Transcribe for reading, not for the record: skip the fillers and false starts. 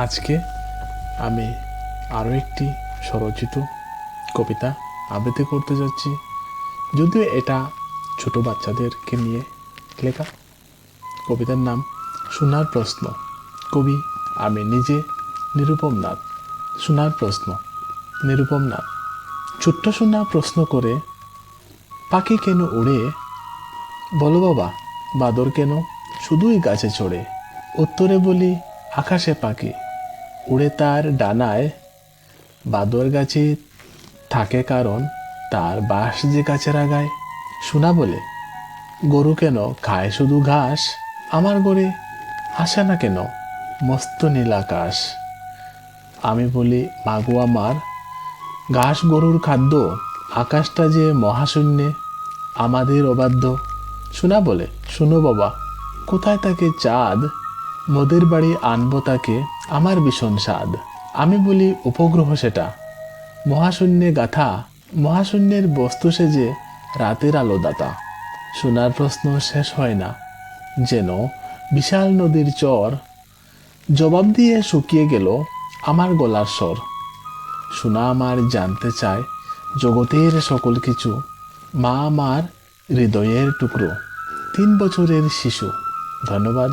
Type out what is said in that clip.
আজকে আমি আরও একটি স্বরচিত কবিতা আবৃত্তি করতে যাচ্ছি, যদিও এটা ছোট বাচ্চাদেরকে নিয়ে লেখা। কবিতার নাম সোনার প্রশ্ন। কবি আমি নিজে, নিরুপম নাথ। সোনার প্রশ্ন। নিরুপম নাথ। ছোট্ট সোনা প্রশ্ন করে, পাখি কেন উড়ে? বলো বাবা, বাদর কেন শুধুই গাছে চড়ে? উত্তরে বলি, আকাশে পাখি উড়ে তার ডানায়, বাদর গাছে থাকে কারণ তার বাস যে গাছের আগায়। সোনা বলে, গরু কেন খায় শুধু ঘাস? আমার ঘরে আসে না কেন মস্ত নীল আকাশ? আমি বলি, মাগো আমার, ঘাস গরুর খাদ্য, আকাশটা যে মহাশূন্যে আমাদের অবাধ্য। সোনা বলে, শোনো বাবা, কোথায় থাকে চাঁদ? মোদের বাড়ি আনবো তাকে, আমার ভীষণ স্বাদ। আমি বলি, উপগ্রহ সেটা, মহাশূন্যে গাথা, মহাশূন্যের বস্তু সে যে রাতের আলো দাতা। সোনার প্রশ্ন শেষ হয় না, যেন বিশাল নদীর চর, জবাব দিয়ে শুকিয়ে গেল আমার গলার স্বর। সোনা আমার জানতে চায় জগতের সকল কিছু, মা আমার হৃদয়ের টুকরো, 3 বছরের শিশু। ধন্যবাদ।